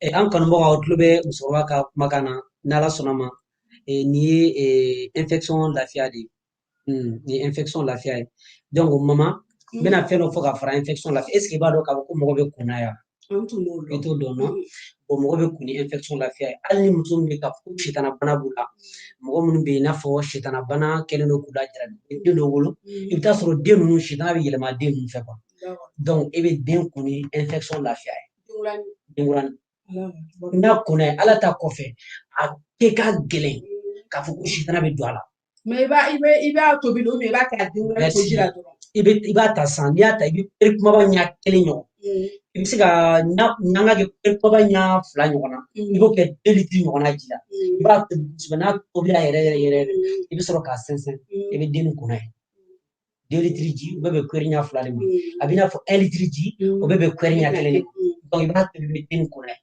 an kanubagaw tulo bɛ musokɔrɔba ka kumakan na n'ala sɔnna ma nin ye infection lafiya de ye nin ye infection lafiya ye donc mama n bɛna fɛn dɔ fɔ ka fara infection lafiya est ce que i b'a dɔn k'a fɔ ko mɔgɔ bɛ kunna yan i t'o dɔn nɔ bon mɔgɔ bɛ kun ni infection lafiya ye hali ni muso min bɛ ka fɔ sitana bana b'u la mɔgɔ minnu bɛ yen i n'a fɔ sitana bana kɛlen don k'u lajara den dɔw wolo i bɛ taa sɔrɔ den ninnu sitana bɛ yɛlɛma den ninnu fɛ donc e bɛ den kun ni infection lafiya ye denkurani n'a kunna ye ala ta kɔfɛ a kɛ ka gɛlɛn k'a fɔ ko sitana bɛ don a la. Mais i b'a tobi ou bien i b'a kɛ a denkurani koji la dɔrɔn. I b'a ta san n'i y'a ta i bɛ pere kumaba ɲɛ kelen ɲɔgɔn i bɛ se ka n'an ka kɛ pere kumaba ɲɛ fila ɲɔgɔn na i b'o kɛ 2 litiri ɲɔgɔnna ji la i b'a tobi kosɛbɛ n'a tobila yɛrɛ i bɛ sɔrɔ k'a sɛnsɛn i bɛ den kunna ye 2 litiri ji o bɛɛ bɛ kuɛri ɲɛ fila de ma a bɛ n'a fɔ 1 litiri ji o bɛɛ bɛ kuɛri ɲɛ kelen de donc i b'a tobi i bɛ den kunna ye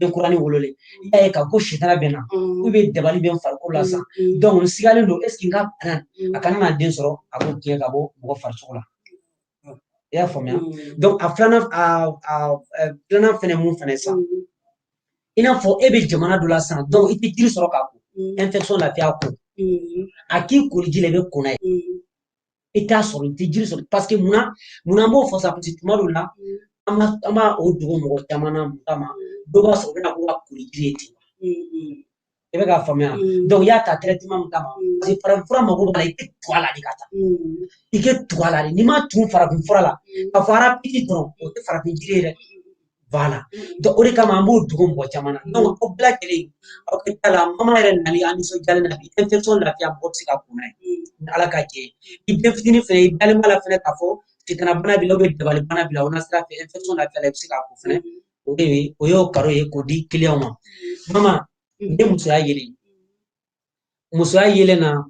den kurani wololen i y'a ye ka ko sitana bɛ na ou bien dabali bɛ n farikolo la san donc n sigalen don est ce que n ka bana a kana na den sɔrɔ a b'o tiɲɛ ka bɔ mɔgɔ farisogo la i y'a faamuya donc a filanan fɛnɛ mun fɛnɛ san i n'a fɔ e bɛ jamana dɔ la san donc i tɛ jiri sɔrɔ k'a ko infection lafiya ko a k'i kori ji la i bɛ kunna ye i t'a sɔrɔ i tɛ jiri sɔrɔ parce que munna an b'o fɔ sa parce que tuma dɔw la an b'a o dogo mɔgɔ caman na mun kama dɔw b'a sɔrɔ u bɛna ko ka kori jiri ye ten i bɛ k'a faamuya donc i y'a ta traitement min kama parce que farafinfura mago b'a la i tɛ tugu a la de ka taa i kɛ tugu a la de n'i ma tugu farafinfura la ka fɔ arapiti dɔrɔn o tɛ farafin jiri ye dɛ voilà donc o de kama an b'o dogo mɔgɔ caman na donc aw bɛɛ lajɛlen aw ka taa la mama yɛrɛ nali an nisɔndiyalen na bi infection lafiya mɔgɔ bɛ se ka kunna ye ni ala ka jɛ i den fitinin fɛnɛ i dalen b'a la fɛnɛ k'a fɔ sitana bana b'i la dabali bana b'i la o na sira fɛ infection lafiya la i bɛ se k'a ko fɛnɛ o y'o karo ye k'o di client ma mama n ye musoya yelen na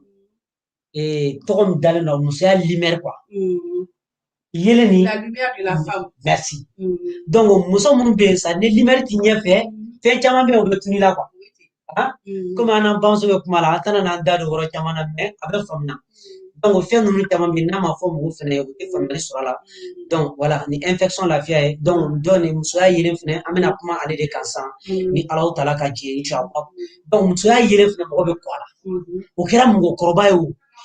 tɔgɔ min dalen na musoya lumière quoi yelen ni la lumière de la femme merci donc muso minnu bɛ yen sa ni lumière ti ɲɛfɛ fɛn caman bɛ yen o bɛ tunu i la quoi komi an n'an bamuso bɛ kuma la an tɛna n'an da don yɔrɔ caman na mais a bɛ faamuya donc fɛn ninnu caman bɛ yen n'a ma fɔ mɔgɔw fɛnɛ ye u tɛ faamuyali sɔrɔ a la donc voilà ni infection lafiya ye donc ni musoya yelen fɛnɛ an bɛna kuma ale de kan sisan ni Alahu Taala ka jɛ ye inchallah donc musoya yelen fɛnɛ mɔgɔ bɛ kɔ a la o kɛra mɔgɔkɔrɔba ye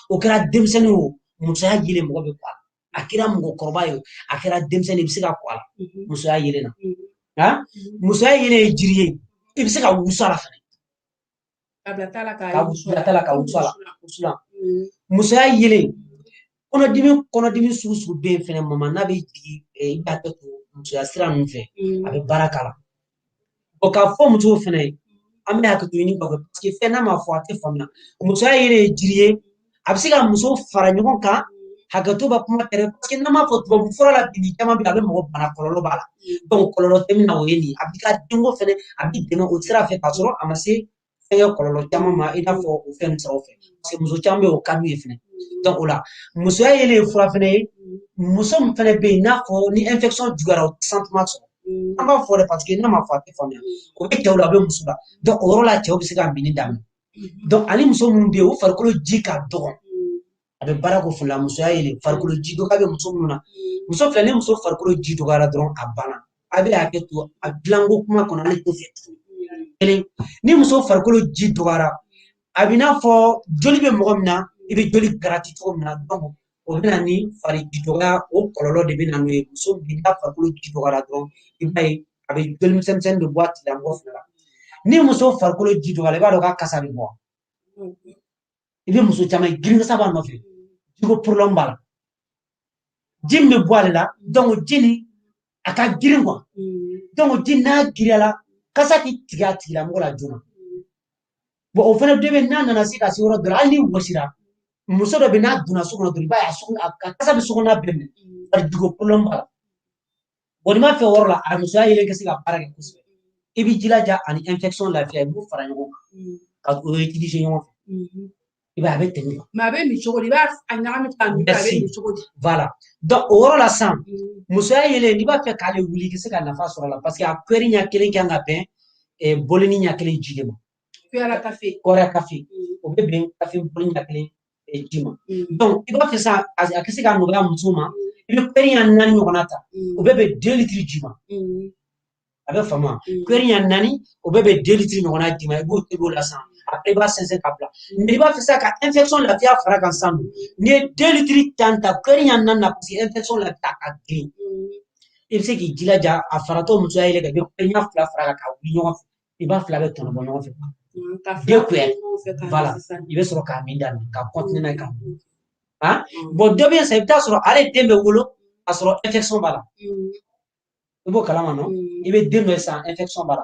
o kɛra denmisɛnnin o musoya yelen mɔgɔ bɛ kɔ a la a kɛra mɔgɔkɔrɔba ye a kɛra denmisɛnnin i bɛ se ka kɔ a la musoya yelen na musoya yelen ye jiri ye i bɛ se ka wusu a la fɛnɛ ka bila ta la ka wusu a la musoya yelen kɔnɔdimi sugu sugu bɛ yen fɛnɛ mama n'a bɛ jigin i b'a kɛ to musoya sira ninnu fɛ a bɛ baara k'a la bon k'a fɔ musow fɛnɛ ye an bɛ hakili to ɲini kɔfɛ parce que fɛn n'a ma fɔ a tɛ faamuya musoya yelen ye jiri ye a bɛ se ka muso fara ɲɔgɔn kan hakɛto bɛ kuma tɛrɛ parce que n'a ma fɔ tubabu fura la bi caman bɛ yen a bɛ mɔgɔ bana kɔlɔlɔ b'a la donc kɔlɔlɔ tɛ min na o ye nin ye a b'i ka denko fɛnɛ a b'i dɛmɛ o sira fɛ k'a sɔrɔ a ma se fɛnkɛ kɔlɔlɔ caman ma i n'a fɔ o fɛn siraw fɛ parce que muso caman bɛ yen o ka d'u ye fɛnɛ donc o la musoya yelen ye fura fɛnɛ ye muso min fɛnɛ bɛ yen n'a fɔ ni infection juguyara o tɛ sentiment sɔrɔ an b'a fɔ dɛ parce que n'a ma fɔ a tɛ faamuya o bɛ cɛw la a bɛ muso la donc o yɔrɔ la cɛw bɛ se ka minni daminɛ donc ani muso minnu bɛ yen o farikolo ji ka dɔgɔ a bɛ baara ko fila musoya yelen farikolo ji dɔgɔya bɛ muso minnu na muso filɛ ni muso farikolo ji dɔgɔyara dɔrɔn a banna a bɛ hakɛ to a dilanko kuma kɔnɔ ale t'o fɛ kelen ni muso farikolo ji dɔgɔyara a bɛ n'a fɔ joli bɛ mɔgɔ min na i bɛ joli garati cogo min na donc o bɛ na ni fari ji dɔgɔya o kɔlɔlɔ de bɛ na n'o ye muso bi n'a farikolo ji dɔgɔyara dɔrɔn i b'a ye a bɛ joli misɛnnin de bɔ a tigilamɔgɔ fana la ni muso farikolo ji dɔgɔyara i b'a dɔn k'a kasa bɛ bɔ i bɛ muso caman girin kasa b'a nɔfɛ jiko problème b'a la ji min bɛ bɔ ale la donc ji nin a ka girin quoi donc ji n'a giriyala kasa tɛ tigɛ a tigilamɔgɔ la joona bon o fana dɔ bɛ n'a nana se ka se yɔrɔ dɔ la hali ni wɔsira muso dɔ bɛ n'a donna so kɔnɔ dɔrɔn i b'a ye a kasa bɛ so kɔnɔna bɛɛ minɛ bari jiko problème b'a la bon n'i m'a fɛ o yɔrɔ la a musoya yelen ka se ka baara kɛ kosɛbɛ i b'i jilaja ani infection lafiya i b'u fara ɲɔgɔn kan ka o utiliser ɲɔgɔn fɛ i b'a ye a bɛ tɛmɛ mais a bɛ min cogo di i b'a ɲagami ka min a bɛ min cogo di voilà donc o yɔrɔ la sisan musoya yelen n'i b'a fɛ k'ale wuli i ka se ka nafa sɔrɔ a la parce que a kuɛri ɲɛ kelen kan ka bɛn bɔlini ɲɛ kelen ji de ma kɔrɛ kafe o bɛ bɛn kafe bɔlini ɲɛ kelen ji ma donc i b'a fɛ sisan a ka se ka nɔgɔya muso ma i bɛ kuɛri ɲɛ 4 ɲɔgɔnna ta o bɛ bɛn 2 litiri ji ma avec femme que rien nani au bébé 2 litres on a dit mais beau te la sang après va 500 capla mais il va faire ça quand infection la vie fera ensemble ni 2 litres tanta que rien nana parce infection la ta ka gri il sait qu'il dit là a farato muso ya ile ga be penya fla fara ka wi ñoo il va fla avec ton bon ñoo fait deux cuillères voilà il va sur ka minda ka continuer na ka hein bon de bien ça il t'a sur aller tembe wolo a sur infection bala ibo kalama no ibe den no sa infection bala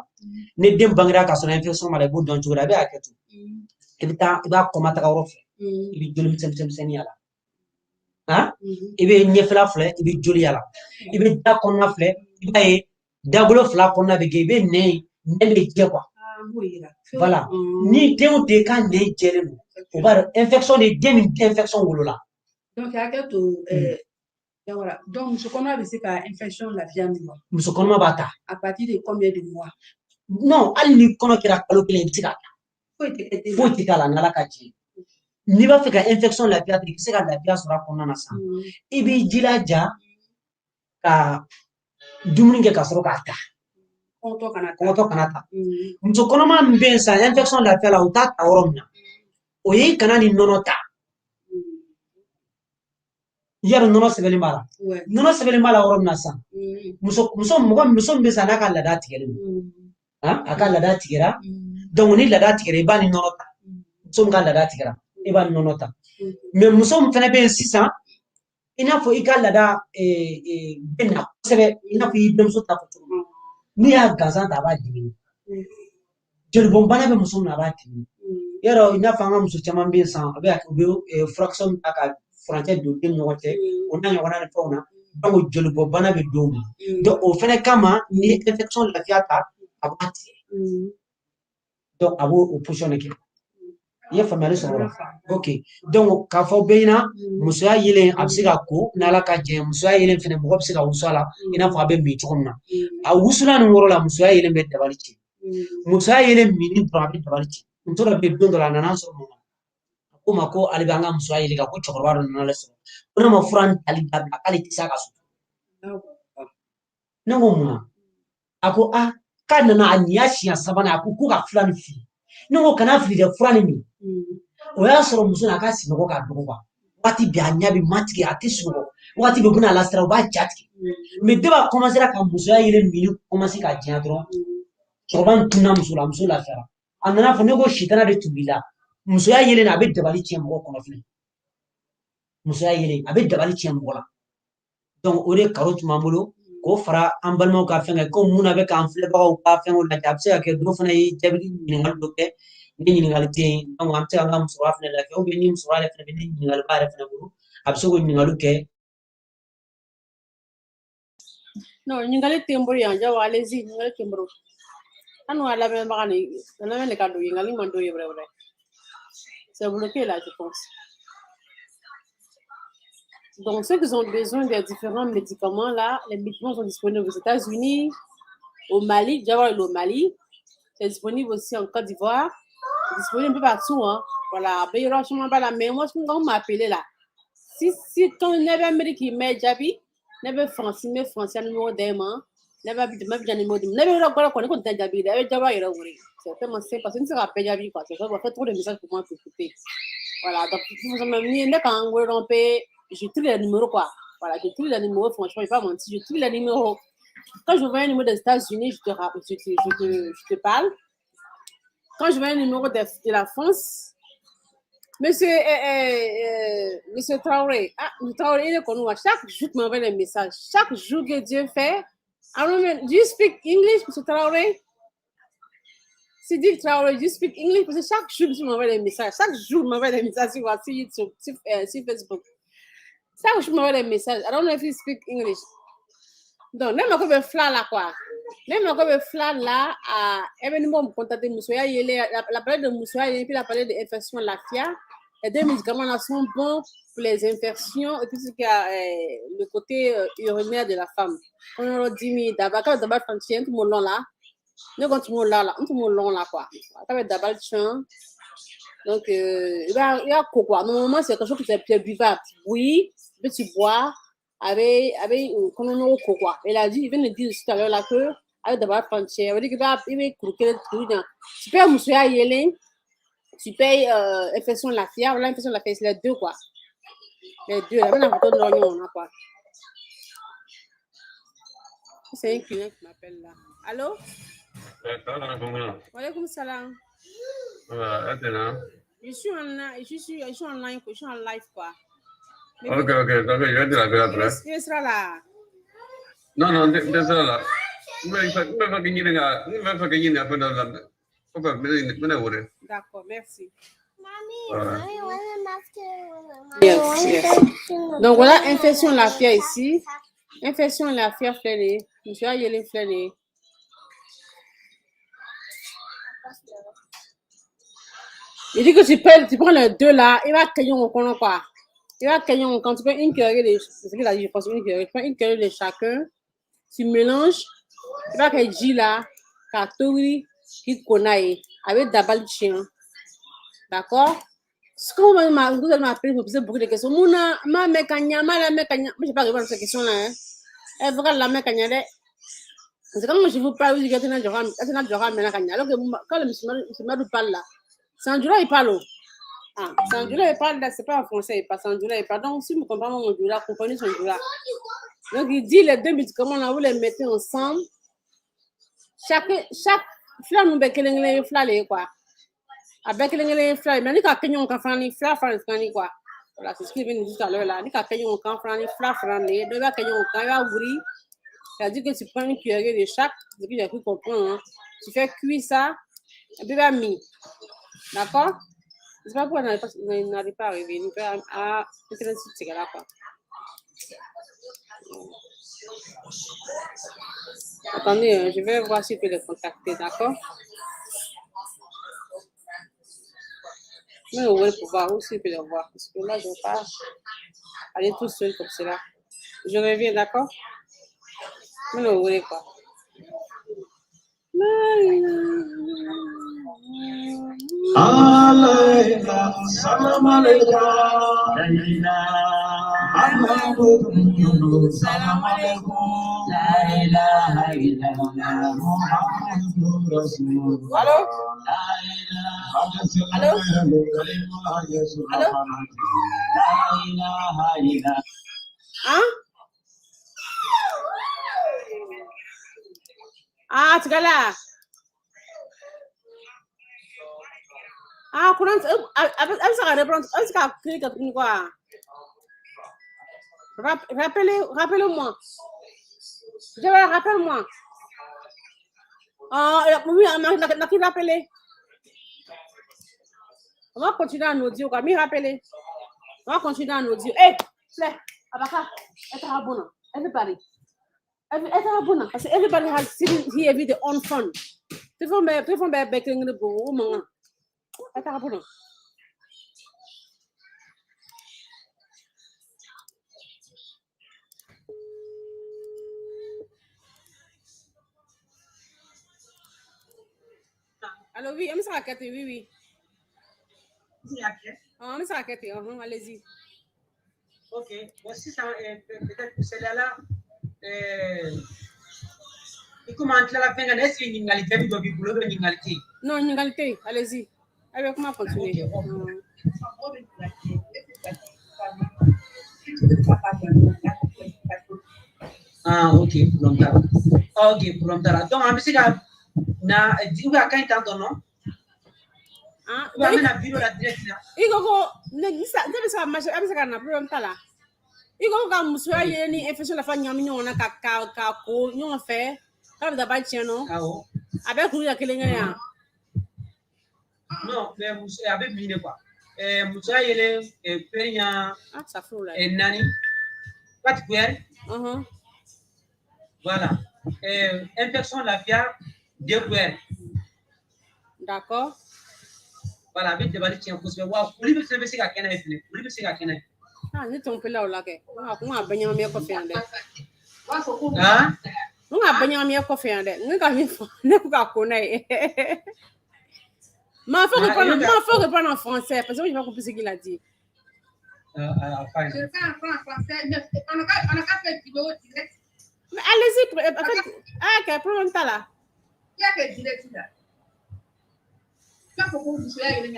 ne den bangira ka sur infection bala ibo don jura be aketu ibita iba komata ka rof ibi joli sem yala hein ibe nyefla fle ibi joli yala ibe da konna fle iba e dagulo fla konna be ge ibe ne be je quoi voilà ni den de kan ne jele no o ba infection de den infection wolo la donc aketu voilà. Donc, je connais aussi qu'à infection la viande. Je connais pas ça. À partir de combien de mois? Non, elle ne connaît pas le cas. Faut que la nala kaji. Ni va faire infection la viande, c'est que la viande sera qu'on en a ça. Et bien, il dit là déjà que dumuni ke kasoro kata. Konto kanata. Je connais bien ça infection la viande la uta taoromna. Oye kanani nonota. Yaro nono sebeli mala nono sebeli mala orom nasa muso mbesa na kala dati kele ha akala dati kera donc ni la dati kera ibani nono ta muso ngala dati kera ibani nono ta mais muso mfana be 600 ina fo ikala da benna sebe ina fo ibem so ta fo ni ya gaza ta ba dimi jeli bombana be muso na ba dimi yaro ina fanga muso chama be 100 be fraction aka français do dem ñote on a ñona ne fawna donc joli bo bana be dom donc au fene kama ni infection la fiata abati donc abo opposition ke ye famale so ok donc ka fo beina musoya yele absiga ko nala ka je musoya yele fene mo absiga usala ina fo abe mi chonna a usula no woro la musoya yele be dabalici musoya yele mini trabi dabalici ntora be dondo la nana so mo kuma ko alibanga musoya yele ka ko chokorwa no nala so ona ma furan ali dabla ali tisaka so nango muna ako kana na anyashi ya sabana ako kuka fulani fi nango kana fi de fulani mi oya soro muso na kasi no ka dogo ba wati bi anya bi matki atisu wati be buna lastra ba chatki me deba commencer ka muso ya yele mi commencer ka jia dron choban tuna muso la fera anana fo nego shitana de tubila muso ya yele na be debali chembo kono fini muso ya yele abe debali chembo la donc ore karot mamolo ko fara ambalmo ka fenga ko muna be kan fle ba ka fenga la japse ke do fana yi jabi ni ngal do ke ni ngal te donc am te ngam so afne la ko be ni so ala fene ni ngal ba ala fene buru abso ko ni ngal ke no ni ngal tembo ya ja wale zi ni ngal tembo anu ala be magani na me le kado yi ngal mando yi vrai c'est bloqué là je pense. Donc, ceux qui ont besoin des différents médicaments, là, les médicaments sont disponibles aux États-Unis, au Mali, déjà au Mali, c'est disponible aussi en Côte d'Ivoire, c'est disponible un peu partout, hein. Voilà, ben, il y aura sûrement pas la même. Moi, je vais m'appeler là. Si ton nebe Amérique met Jabi, nebe français, mais français, numéro d'aimant, nebe numéro d'aimant, nebe là, quoi, qu'on est Jabi, nebe Java, il est ouvert. C'est tellement simple, parce que ne sera pas Jabi, quoi. C'est ça, on va faire trop de messages pour moi pour écouter. Voilà, donc, vous avez mis un quand on peut. J'ai tous les numéros, quoi. Voilà, j'ai tous les numéros, franchement, je ne vais pas mentir, j'ai tous les numéros. Quand je vois un numéro des États-Unis, je te parle. Quand je vois un numéro de la France, monsieur Traoré, Traoré, il est connu. Chaque jour, il m'envoie des messages. Chaque jour que Dieu fait. Do you speak English, monsieur Traoré? C'est dit Traoré, do you speak English? Parce que chaque jour, il m'envoie des messages. Chaque jour, il m'envoie des messages sur YouTube, sur Facebook. Ça, je m'envoie des messages. I don't know if you speak English. Donc, même quand je fais là, quoi. Même quand je fais là, événement, me contacter Moussoya, la palette de Moussoya, et puis la palette d'infection lactia. Les deux médicaments là sont bons pour les infections et puis ce qui a le côté urinaire de la femme. On a dit, d'abord, quand d'abord, tout le monde là. Nous, quand tout le monde là, quoi. Quand d'abord, donc, il y a quoi. Normalement, c'est quelque chose qui est buvable. Oui. Tu bois avec quoi. Elle a dit, il vient de dire tout à l'heure là que avec d'abord pancher. On dit que il va croquer le truc. Tu payes monsieur à Yélin, tu payes infection de la fièvre. Voilà, infection de la fièvre, c'est les deux quoi. Les deux, la même photo de l'oignon, on a quoi. C'est un client qui m'appelle là. Allô? Walaikum salam. Je suis en live, je suis en live quoi. Ok, Il sera là. Non, c'est ça là. D'accord, merci. Yes. Donc voilà, infection de la fièvre ici. Infection de la fièvre flânée. Monsieur Ayelin flânée. Il dit que tu prends les deux là, il va cueillir mon compte quoi. Il va cueillir mon compte. Tu prends une cuillerée de, c'est ce qu'il a dit, je pense une cuillerée. Tu prends une cuillerée de chacun. Tu mélanges. Il va cueillir G là, katori, qui connaît, avec d'abal chien. D'accord? Ce que vous m'appelez pour poser beaucoup de questions. Ma mécania, mais je n'ai pas répondre à cette question là. Elle va la mécania. C'est comme je vous parle, je vais alors que quand le monsieur parle là, Sandula il parle. Ah, Sandula il parle là, c'est pas en français, il parle Sandula il parle. Donc si vous comprenez mon Sandula, comprenez Sandula. Donc il dit les deux médicaments là, vous les mettez ensemble. Chaque fleur nous bekeleng les fleurs quoi. Avec les fleurs, mais ni quand on fait ni fleur quoi. Voilà, c'est ce qu'il vient de dire tout à l'heure là. Ni quand on fait ni fleur les, deux va quand on va ouvrir. C'est-à-dire que tu prends une cuillerée de chaque, c'est ce que j'ai pu comprendre. Hein. Tu fais cuire ça, et puis va mis. D'accord? C'est pas pourquoi on n'arrive pas à arriver. On peut à Internet sur ce gars-là, quoi. Attendez, je vais voir si je peux les contacter, d'accord? Mais on va pouvoir aussi je peux les voir. Parce que là, je ne vais pas aller tout seul comme cela. Je reviens, d'accord? Mais on va quoi. Salam alaikum. Salam alaikum. La ilaha illallah Muhammadur Rasulullah. Allô? Allô? Allô? Hein? Ah, tu es là? Ah, comment ça va répondre? Est-ce qu'il a créé quelque quoi? Rappelez-moi. Rappelle-moi. Ah, oui, on a qui rappelé. On va continuer en audio, quoi. Mais rappelez. On va continuer en audio. Hé, Claire, Abaka, everybody. Everybody, parce que everybody has sitting here with their own phone. People may back in the boom. Alors oui, on s'est raqueté, oui. On s'est raqueté, allez-y. Ok, voici ça, peut-être que celle-là, il commence à la fin, est-ce qu'il y a une égalité ou une égalité? Non, une égalité, allez-y. Allez, comment continuer? Ah, ok, donc donc on va essayer na dire quand il t'entend non? Ah, on va mettre la vidéo la direct là. Il go ne ça marche avec ça na problème ta là. Il go ga muso ya ni infection la fa nyam nyon na ka ko nyon fait. Ka da ba tien non? Ah oh. Avec lui ya kelenge ya. Non, mais muso avec mine quoi. Muso ya yele penya ah ça flou là. Nani? Pas de cuillère. Voilà. Infection de la fièvre, 2 cuillères. D'accord. Voilà, avec des balles qui ont posé. Waouh, vous voulez me faire qu'à Kenneth? Vous voulez me faire qu'à Kenneth? Ah, ni ton peu là ou là que. On a besoin de mieux coffee en dé. Hein? On a besoin de mieux coffee en dé. Nous quand même, nous quand connaît. Mais faut répondre en français parce que je vais pas comprendre ce qu'il a dit. Je fais en français. On a qu'à faire vidéo direct. Mais allez-y, en fait, quel problème t'as là? Il y a que direct là. Quand vous vous soyez une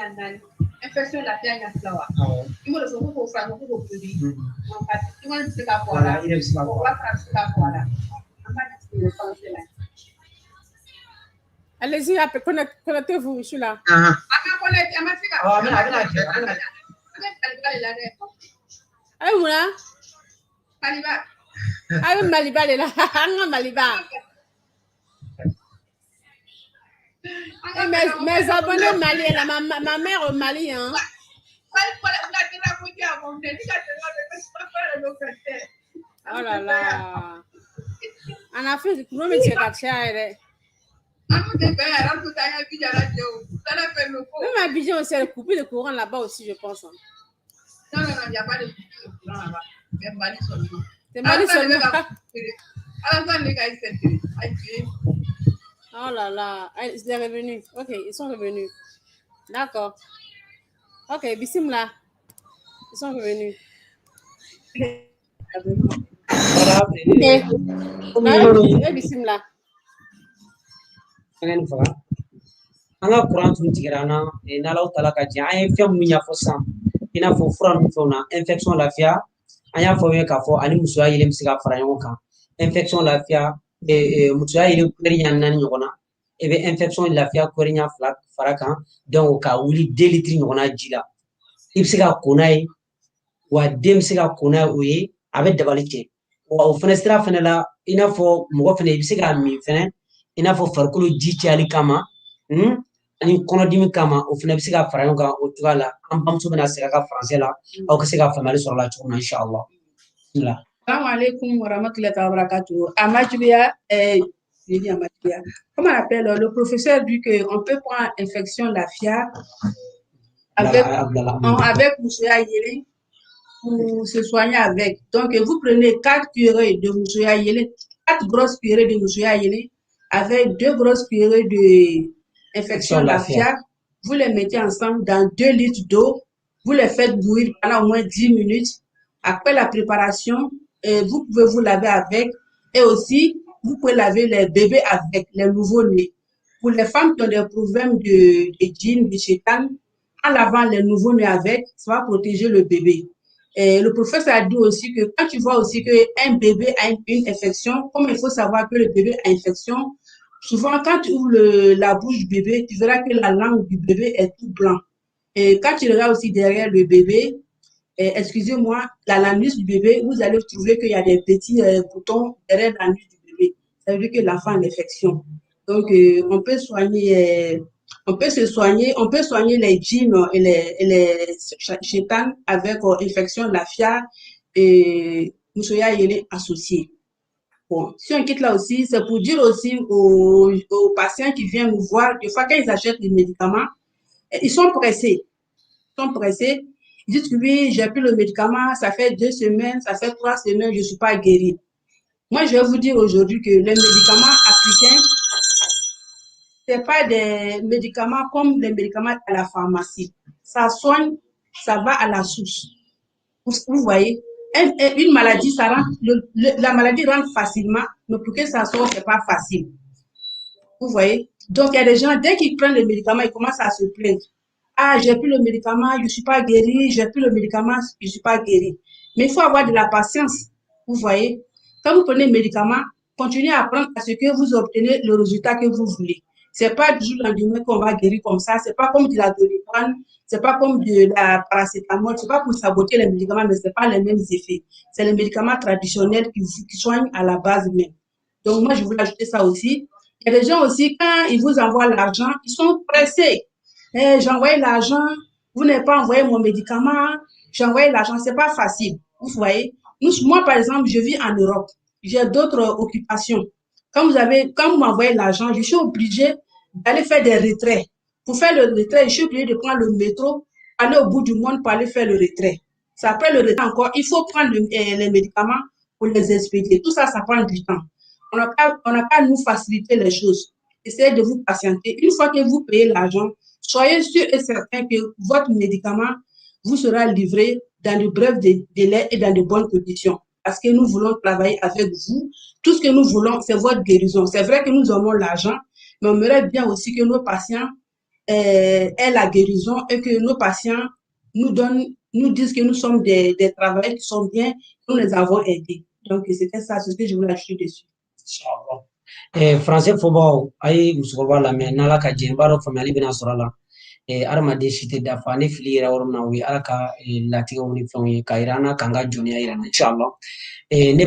infection de la fièvre à flower. Il faut le faire pour faire beaucoup de produits. En fait, il faut le faire pour là. Il faut le faire pour là. Allez-y, connectez-vous, je suis là. Allez, Moula. Allez, Maliba, elle est là. Maliba. Mes abonnés maliens, là, ma mère au Mali, hein. Oh là là. En Afrique, comment me dire qu'à tirer? Même Abidjan aussi, elle a coupé le courant là-bas aussi, je pense. Hein. Non, il n'y a pas de courant là-bas. C'est Mali seulement. C'est Mali seulement. Oh là là, ils sont revenus. Ok, ils sont revenus. D'accord. Ok, Bissim là. Ils sont revenus. Ok. Bissim là. An ka courant tun tigɛra an na n'Alaw taala ka jɛ an ye fɛn minnu ɲɛfɔ sisan i n'a fɔ fura ninnu fɛnw na infection lafiya an y'a fɔ aw ye k'a fɔ ani musoya yelen bɛ se ka fara ɲɔgɔn kan infection lafiya musoya yelen kɔri ɲɛ 4 ɲɔgɔn na i bɛ infection lafiya kɔri ɲɛ 2 fara kan donc ka wuli 2 litres ɲɔgɔnna ji la i bɛ se ka ko n'a ye wa den bɛ se ka ko n'a ye o ye a bɛ dabali kɛ wa o fana sira fana la i n'a fɔ mɔgɔ fana i bɛ se ka min fana i n'a fɔ farikolo ji cayali kama ani kɔnɔdimi kama o fana bɛ se ka fara ɲɔgɔn kan o cogoya la an bamuso bɛna segin a ka français la aw ka se ka faamuyali sɔrɔ la cogo min na inchallah. Assalamu alaikum wa rahmatullahi wa barakatuh. Amadjouya, comme on appelle, le professeur dit qu'on peut prendre infection lafiya avec Moussouya Yélé pour se soigner avec. Donc, vous prenez 4 cuillerées de Moussouya Yélé, 4 grosses cuillerées de Moussouya Yélé avec 2 grosses cuillerées de infection lafiya. Vous les mettez ensemble dans 2 litres d'eau. Vous les faites bouillir pendant au moins 10 minutes. Après la préparation, vous pouvez vous laver avec. Et aussi, vous pouvez laver les bébés avec, les nouveaux-nés. Pour les femmes qui ont des problèmes de djinn, de shaitan, en lavant les nouveaux-nés avec, ça va protéger le bébé. Et le professeur a dit aussi que quand tu vois aussi qu'un bébé a une infection, comme il faut savoir que le bébé a une infection, souvent quand tu ouvres la bouche du bébé, tu verras que la langue du bébé est tout blanc. Et quand tu regardes aussi derrière le bébé, excusez-moi, l'anus du bébé, vous allez trouver qu'il y a des petits boutons derrière l'anus du bébé. Ça veut dire que l'enfant a une infection. Donc, on peut soigner, on peut soigner les djinns et les chétans avec infection lafiya et Moussouya Yélé associé. Bon, si on quitte là aussi, c'est pour dire aussi aux patients qui viennent nous voir, des fois quand ils achètent des médicaments, ils sont pressés. Ils disent que oui, j'ai pris le médicament, ça fait 2 semaines, ça fait 3 semaines, je ne suis pas guérie. Moi, je vais vous dire aujourd'hui que les médicaments africains, ce n'est pas des médicaments comme les médicaments à la pharmacie. Ça soigne, ça va à la source. Vous voyez, une maladie, ça rend, la maladie rentre facilement, mais pour que ça sorte, ce n'est pas facile. Vous voyez? Donc, il y a des gens, dès qu'ils prennent le médicament, ils commencent à se plaindre. Ah, j'ai pris le médicament, je ne suis pas guéri, j'ai pris le médicament, je ne suis pas guéri. Mais il faut avoir de la patience. Vous voyez, quand vous prenez le médicament, continuez à prendre à ce que vous obtenez le résultat que vous voulez. Ce n'est pas du jour au lendemain qu'on va guérir comme ça, ce n'est pas comme de la Doliprane, ce n'est pas comme de la paracétamol, ce n'est pas pour saboter les médicaments, mais ce n'est pas les mêmes effets. C'est les médicaments traditionnels qui soignent à la base même. Donc moi, je voulais ajouter ça aussi. Il y a des gens aussi, quand ils vous envoient l'argent, ils sont pressés. J'ai envoyé l'argent, vous n'avez pas envoyé mon médicament, j'ai envoyé l'argent, c'est pas facile. Vous voyez, moi par exemple, je vis en Europe, j'ai d'autres occupations. Quand vous m'envoyez l'argent, je suis obligée d'aller faire des retraits. Pour faire le retrait, je suis obligée de prendre le métro, aller au bout du monde pour aller faire le retrait. C'est après le retrait encore, il faut prendre les médicaments pour les expédier. Tout ça, ça prend du temps. On n'a pas nous faciliter les choses. Essayez de vous patienter. Une fois que vous payez l'argent, soyez sûr et certain que votre médicament vous sera livré dans de brefs délais et dans de bonnes conditions. parce que nous voulons travailler avec vous. Tout ce que nous voulons, c'est votre guérison. C'est vrai que nous avons l'argent, mais on aimerait bien aussi que nos patients aient la guérison et que nos patients nous disent que nous sommes des travailleurs qui sont bien, nous les avons aidés. Donc, c'était ça, c'est ce que je voulais ajouter dessus. Français football ay musukɔrɔba lamɛn n'ala ka jɛ n b'a dɔn faamuyali bɛna sɔrɔ a la adamaden si tɛ dafa ne fili yɛrɛ yɔrɔ min na o ye ala ka latigɛw ni fɛnw ye ka yira an na k'an ka jɔnya yira inshallah ne